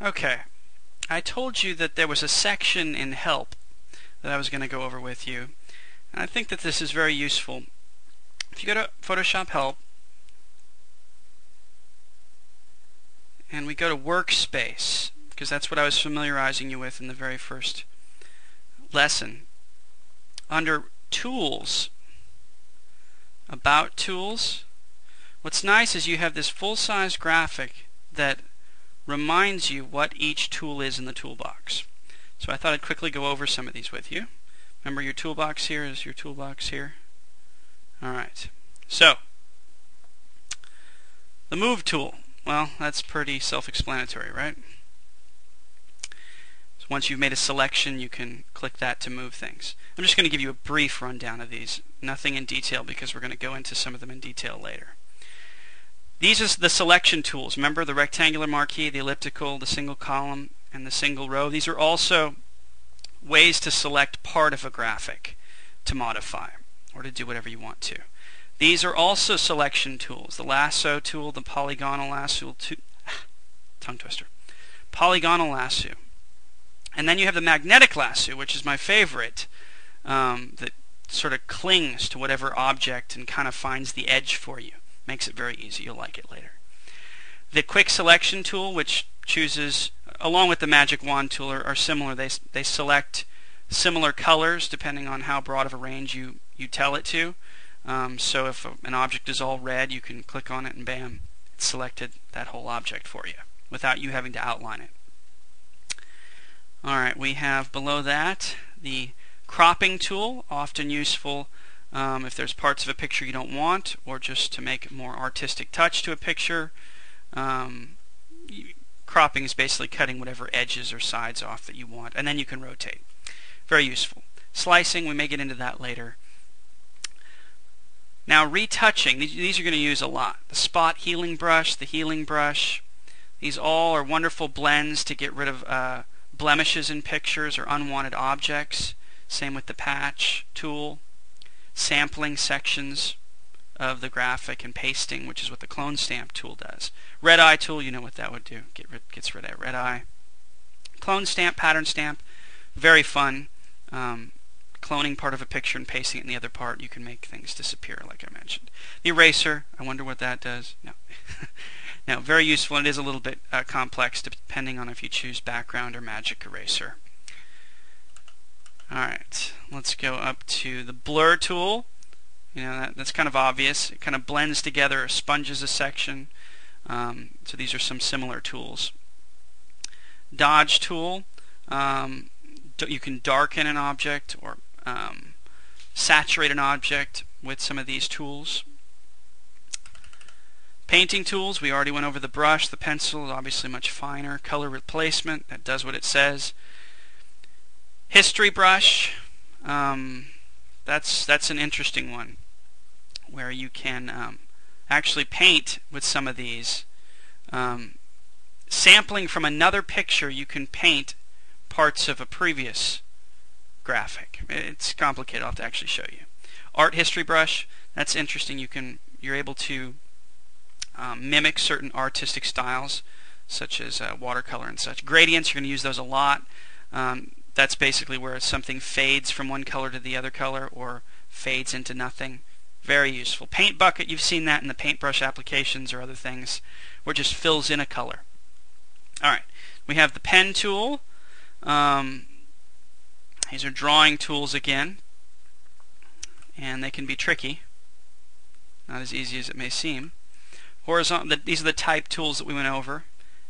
Okay, I told you that there was a section in Help that I was going to go over with you, and I think that this is very useful. If you go to Photoshop Help, and we go to Workspace, because that's what I was familiarizing you with in the very first lesson. Under Tools, About Tools, what's nice is you have this full-size graphic that reminds you what each tool is in the toolbox. So I thought I'd quickly go over some of these with you. Remember, your toolbox here is your toolbox here. Alright, so the Move tool, well, that's pretty self-explanatory, right? So once you've made a selection, you can click that to move things. I'm just going to give you a brief rundown of these, nothing in detail, because we're going to go into some of them in detail later. These are the selection tools. Remember the rectangular marquee, the elliptical, the single column, and the single row. These are also ways to select part of a graphic to modify or to do whatever you want to. These are also selection tools. The lasso tool, the polygonal lasso, tongue twister, polygonal lasso. And then you have the magnetic lasso, which is my favorite, that sort of clings to whatever object and kind of finds the edge for you. Makes it very easy. You'll like it later. The quick selection tool, which chooses, along with the magic wand tool, are similar. They select similar colors depending on how broad of a range you tell it to. So if an object is all red, you can click on it and bam, it's selected that whole object for you without you having to outline it. Alright, we have below that the cropping tool, often useful if there's parts of a picture you don't want, or just to make a more artistic touch to a picture. Cropping is basically cutting whatever edges or sides off that you want, and then you can rotate. Very useful. Slicing, we may get into that later. Now retouching, these you're going to use a lot. The spot healing brush, the healing brush, these all are wonderful blends to get rid of blemishes in pictures or unwanted objects. Same with the patch tool. Sampling sections of the graphic and pasting, which is what the clone stamp tool does. Red eye tool, you know what that would do. Gets rid of red eye. Clone stamp, pattern stamp, very fun. Cloning part of a picture and pasting it in the other part, you can make things disappear, like I mentioned. The eraser, I wonder what that does. No. No, very useful, and it is a little bit complex depending on if you choose background or magic eraser. Alright, let's go up to the blur tool. You know, that's kind of obvious. It kind of blends together or sponges a section. So these are some similar tools. Dodge tool. You can darken an object or saturate an object with some of these tools. Painting tools, we already went over the brush. The pencil is obviously much finer. Color replacement, that does what it says. History brush, that's an interesting one, where you can actually paint with some of these. Sampling from another picture, you can paint parts of a previous graphic. It's complicated. I'll have to actually show you. Art history brush, that's interesting. You're able to mimic certain artistic styles, such as watercolor and such. Gradients, you're going to use those a lot. That's basically where something fades from one color to the other color or fades into nothing. Very useful. Paint bucket, you've seen that in the paintbrush applications or other things, where it just fills in a color. Alright, we have the pen tool. These are drawing tools again, and they can be tricky. Not as easy as it may seem. Horizontal, these are the type tools that we went over,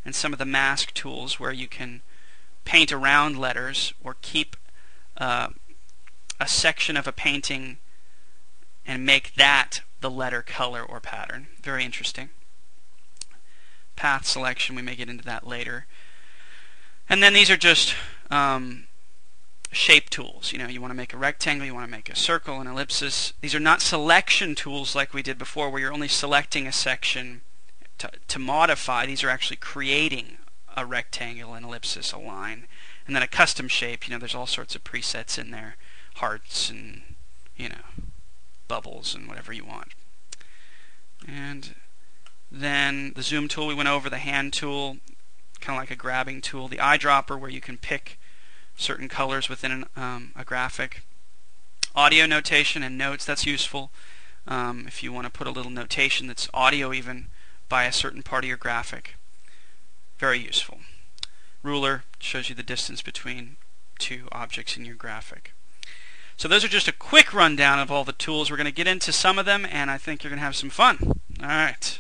and some of the mask tools where you can paint around letters or keep a section of a painting and make that the letter color or pattern. Very interesting. Path selection, we may get into that later. And then these are just shape tools. You know, you want to make a rectangle, you want to make a circle, an ellipsis. These are not selection tools like we did before, where you're only selecting a section to modify. These are actually creating a rectangle, an ellipsis, a line, and then a custom shape. You know, there's all sorts of presets in there, hearts and, you know, bubbles and whatever you want. And then the zoom tool we went over, the hand tool, kind of like a grabbing tool. The eyedropper, where you can pick certain colors within a graphic. Audio notation and notes, that's useful if you want to put a little notation that's audio even by a certain part of your graphic. Very useful. Ruler shows you the distance between two objects in your graphic. So those are just a quick rundown of all the tools. We're going to get into some of them, and I think you're going to have some fun. All right.